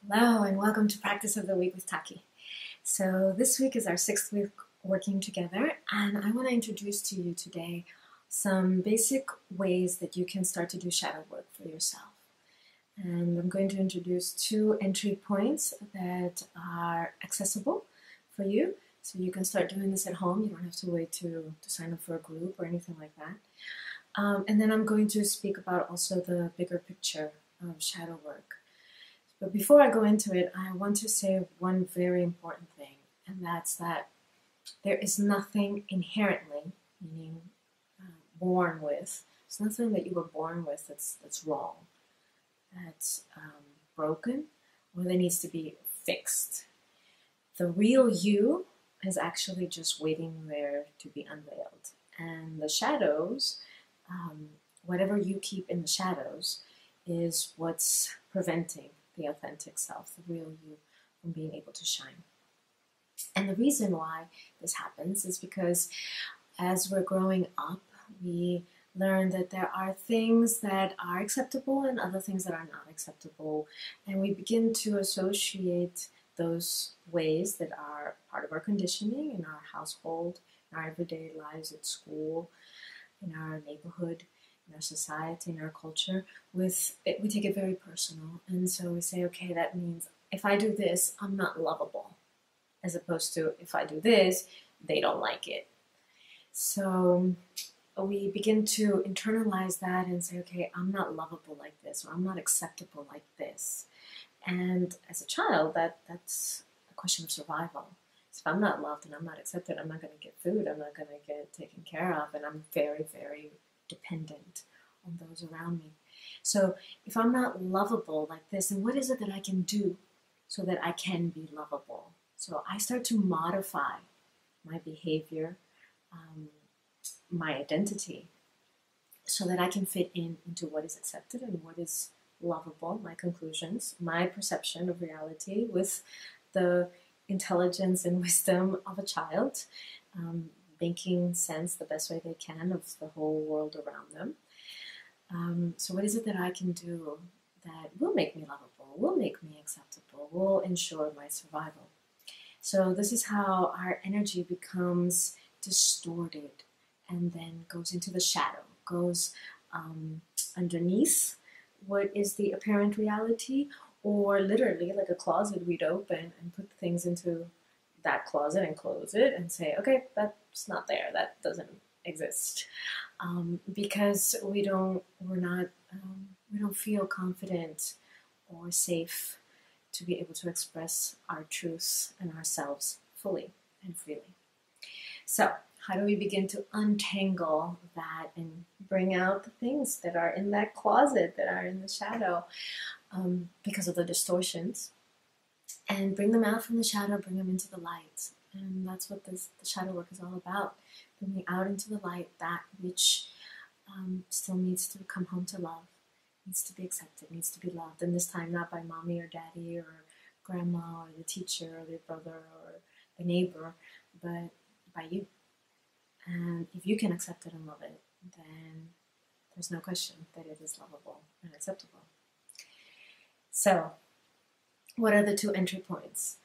Hello and welcome to Practice of the Week with Taki'h. So this week is our 6th week working together, and I want to introduce to you today some basic ways that you can start to do shadow work for yourself. And I'm going to introduce 2 entry points that are accessible for you, so you can start doing this at home. You don't have to wait to sign up for a group or anything like that. And then I'm going to speak about also the bigger picture of shadow work. But before I go into it, I want to say one very important thing, and that's that there is nothing inherently, meaning born with, there's nothing that you were born with that's wrong, that's broken, or that needs to be fixed. The real you is actually just waiting there to be unveiled. And the shadows, whatever you keep in the shadows, is what's preventing the authentic self, the real you, from being able to shine. And the reason why this happens is because as we're growing up, we learn that there are things that are acceptable and other things that are not acceptable. And we begin to associate those ways that are part of our conditioning in our household, in our everyday lives at school, in our neighborhood, in our society, in our culture, we take it very personal. And so we say, okay, that means if I do this, I'm not lovable, as opposed to if I do this, they don't like it. So we begin to internalize that and say, okay, I'm not lovable like this, or I'm not acceptable like this. And as a child, that's a question of survival. So if I'm not loved and I'm not accepted, I'm not going to get food, I'm not going to get taken care of, and I'm very, very dependent on those around me. So if I'm not lovable like this, then what is it that I can do so that I can be lovable? So I start to modify my behavior, my identity, so that I can fit into what is accepted and what is lovable, my conclusions, my perception of reality with the intelligence and wisdom of a child, making sense the best way they can of the whole world around them. So what is it that I can do that will make me lovable, will make me acceptable, will ensure my survival? So this is how our energy becomes distorted and then goes into the shadow, goes underneath what is the apparent reality, or literally like a closet we'd open and put things into that closet and close it and say, okay, that's not there, that doesn't exist, because we don't feel confident or safe to be able to express our truths and ourselves fully and freely. So how do we begin to untangle that and bring out the things that are in that closet, that are in the shadow, because of the distortions, and bring them out from the shadow, bring them into the light? And that's what the shadow work is all about, bringing out into the light that which still needs to come home to love, needs to be accepted, needs to be loved. And this time not by mommy or daddy or grandma or the teacher or the brother or the neighbor, but by you. And if you can accept it and love it, then there's no question that it is lovable and acceptable. So what are the 2 entry points?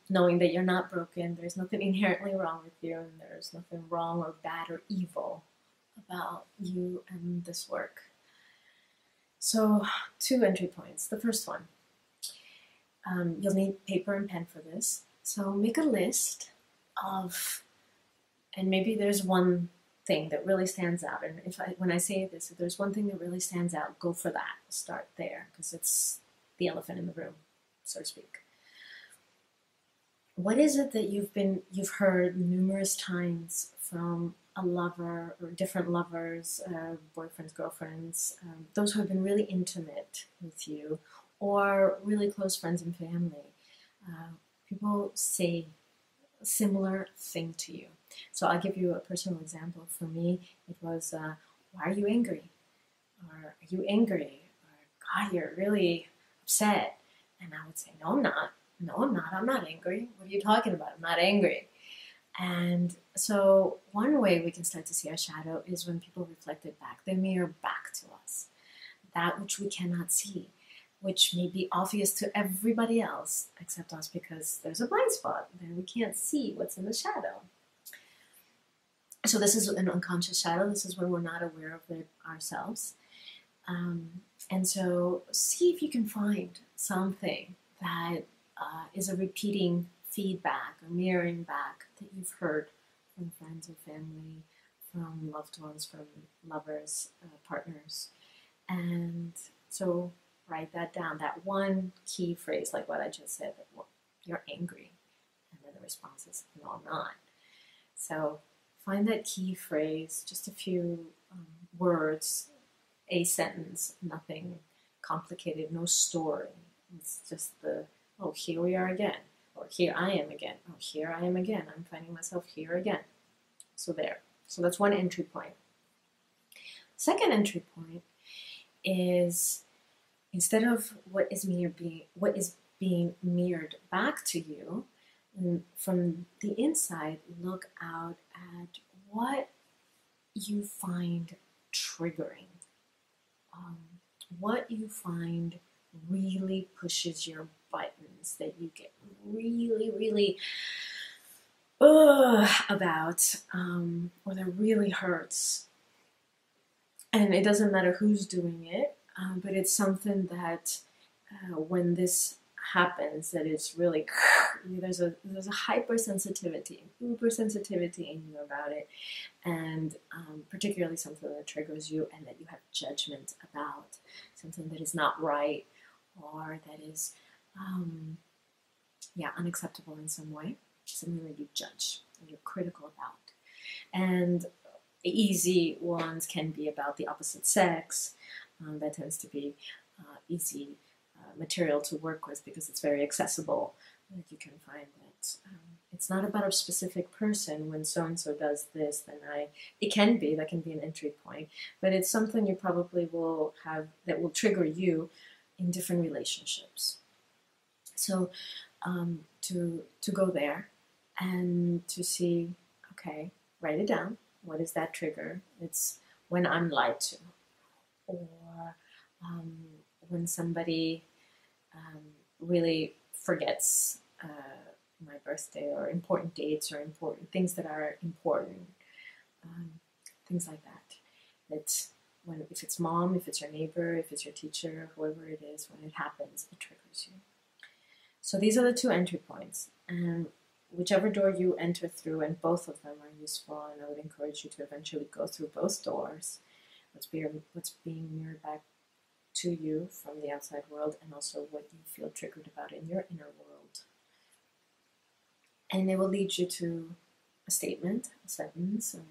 Knowing that you're not broken, there's nothing inherently wrong with you, and there's nothing wrong or bad or evil about you and this work. So 2 entry points. The first one, you'll need paper and pen for this. So make a list of, and maybe there's one thing that really stands out. And when I say this, if there's one thing that really stands out, go for that. Start there, because it's the elephant in the room, so to speak. What is it that you've heard numerous times from a lover or different lovers, boyfriends, girlfriends, those who have been really intimate with you, or really close friends and family? People say a similar thing to you. So I'll give you a personal example. For me, it was, why are you angry? Or are you angry? Or, God, you're really upset. And I would say, no, I'm not. No, I'm not. I'm not angry. What are you talking about? I'm not angry. And so one way we can start to see our shadow is when people reflect it back. They mirror back to us that which we cannot see, which may be obvious to everybody else except us because there's a blind spot and we can't see what's in the shadow. So this is an unconscious shadow. This is when we're not aware of it ourselves. And so see if you can find something that is a repeating feedback or mirroring back that you've heard from friends or family, from loved ones, from lovers, partners. And so write that down, that one key phrase, like what I just said, that, well, you're angry. And then the response is, no, I'm not. So find that key phrase, just a few words, a sentence, nothing complicated, no story. It's just the, oh, here we are again, or here I am again, oh, here I am again, I'm finding myself here again. So there. So that's one entry point. Second entry point is, instead of what is being mirrored back to you, from the inside, look out at what you find triggering. What you find really pushes your buttons, that you get really, really about, or that really hurts. And it doesn't matter who's doing it, but it's something that when this happens, that it's really, there's a hypersensitivity, uber sensitivity in you about it, and particularly something that triggers you and that you have judgment about, something that is not right or that is unacceptable in some way, something that you judge and you're critical about. And easy ones can be about the opposite sex. That tends to be easy material to work with because it's very accessible. Like you can find that it's not about a specific person. When so-and-so does this, then that can be an entry point, but it's something you probably will have that will trigger you in different relationships. So to go there and to see, okay, write it down. What is that trigger? It's when I'm lied to, or when somebody really forgets my birthday, or important dates, or important things that are important, things like that. It's when, if it's mom, if it's your neighbor, if it's your teacher, whoever it is, when it happens, it triggers you. So these are the two entry points, and whichever door you enter through, and both of them are useful, and I would encourage you to eventually go through both doors. What's being mirrored back to you from the outside world, and also what you feel triggered about in your inner world. And it will lead you to a statement, a sentence, or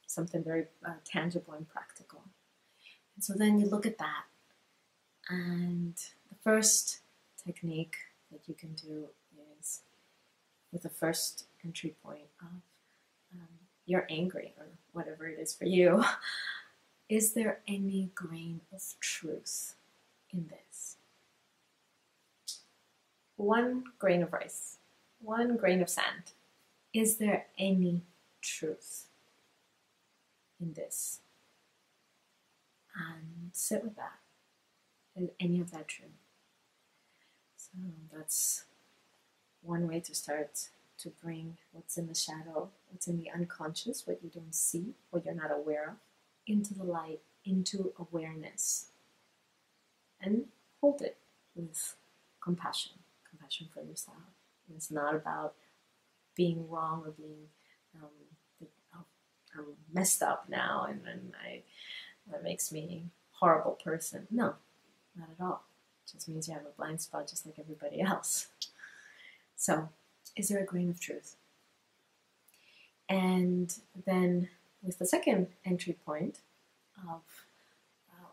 something very tangible and practical. And so then you look at that, and the first technique that you can do is with the first entry point of you're angry, or whatever it is for you. Is there any grain of truth in this? One grain of rice, one grain of sand. Is there any truth in this? And sit with that. Is any of that true? So that's one way to start to bring what's in the shadow, what's in the unconscious, what you don't see, what you're not aware of, into the light, into awareness. And hold it with compassion for yourself. It's not about being wrong or being, I'm messed up now and that makes me a horrible person. No, not at all. It just means you have a blind spot just like everybody else. So, is there a grain of truth? And then with the second entry point of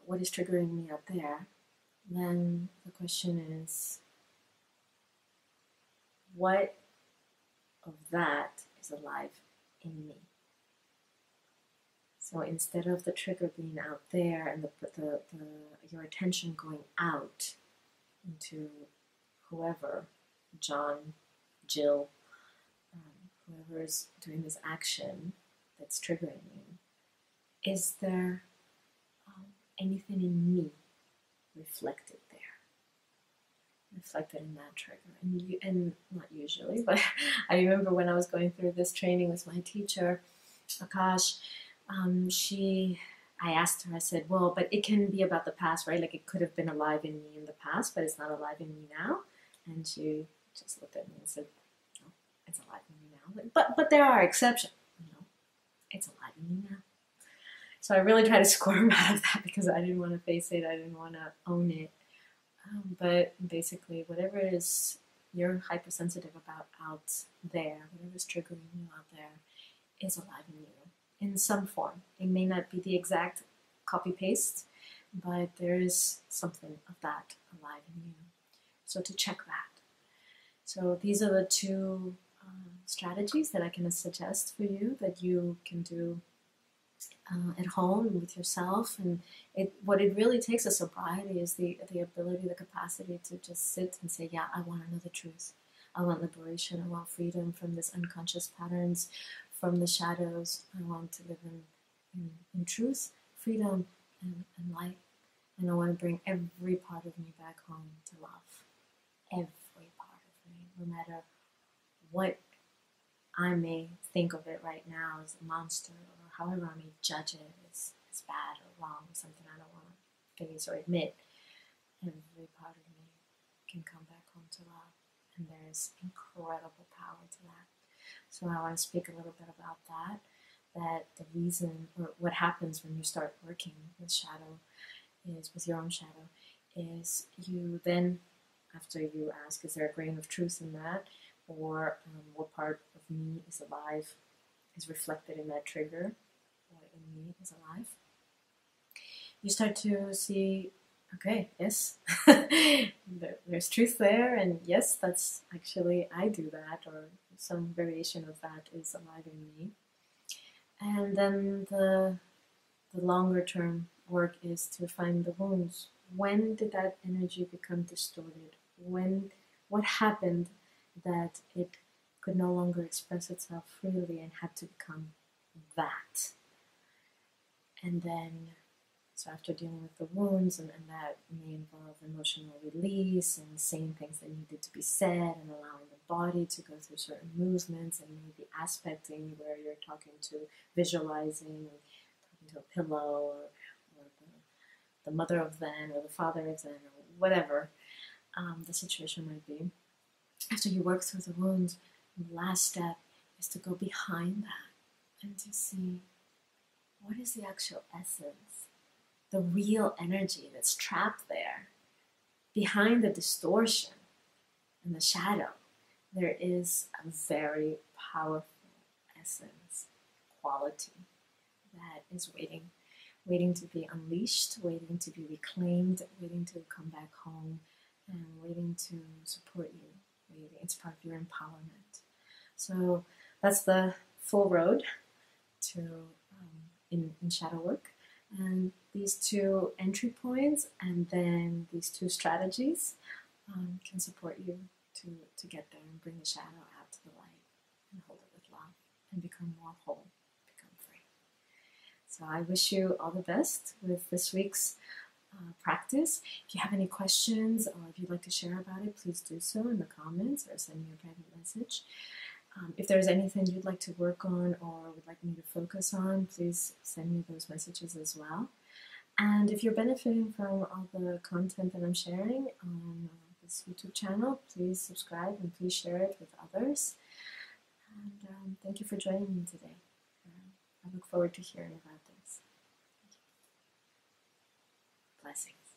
what is triggering me out there, then the question is, what of that is alive in me? So instead of the trigger being out there and your attention going out into whoever, John, Jill, whoever is doing this action that's triggering you, is there anything in me reflected there, reflected in that trigger. And not usually, but I remember when I was going through this training with my teacher, Akash, I asked her, I said, well, but it can be about the past, right? Like it could have been alive in me in the past, but it's not alive in me now. And she just looked at me and said, no, it's alive in me now. But there are exceptions. It's alive in me now. So I really tried to squirm out of that because I didn't want to face it. I didn't want to own it. But basically, whatever it is you're hypersensitive about out there, whatever's triggering you out there, is alive in you in some form. It may not be the exact copy-paste, but there is something of that alive in you. So to check that. So these are the two strategies that I can suggest for you that you can do at home and with yourself. And what it really takes is sobriety, is the ability, the capacity to just sit and say, yeah, I want to know the truth. I want liberation. I want freedom from these unconscious patterns, from the shadows. I want to live in truth, freedom, and light. And I want to bring every part of me back home to love. Every part of me, no matter what I may think of it right now as a monster, or however I may judge it as bad or wrong, or something I don't want to face or admit. Every part of me can come back home to love. And there's incredible power to that. So I want to speak a little bit about that the reason, or what happens when you start working with shadow, is with your own shadow, is you then, after you ask, is there a grain of truth in that? Or what part of me is alive, is reflected in that trigger, what in me is alive? You start to see, okay, yes, there's truth there, and yes, that's actually, I do that, or some variation of that is alive in me. And then the longer term work is to find the wounds. When did that energy become distorted? What happened that it could no longer express itself freely and had to become that? And then, so after dealing with the wounds, and that may involve emotional release and saying things that needed to be said, and allowing the body to go through certain movements, and maybe aspecting where you're talking to, visualizing, talking to a pillow, or the mother of Zen, or the father of Zen, or whatever the situation might be. After you work through the wounds, the last step is to go behind that and to see what is the actual essence, the real energy that's trapped there. Behind the distortion and the shadow, there is a very powerful essence, quality that is waiting to be unleashed, waiting to be reclaimed, waiting to come back home, and waiting to support you. It's part of your empowerment. So that's the full road to in shadow work. And these two entry points and then these two strategies can support you to get there and bring the shadow out to the light and hold it with love and become more whole, become free. So I wish you all the best with this week's practice. If you have any questions or if you'd like to share about it, please do so in the comments or send me a private message. If there's anything you'd like to work on or would like me to focus on, please send me those messages as well. And if you're benefiting from all the content that I'm sharing on this YouTube channel, please subscribe and please share it with others. And thank you for joining me today. I look forward to hearing about this. Blessings.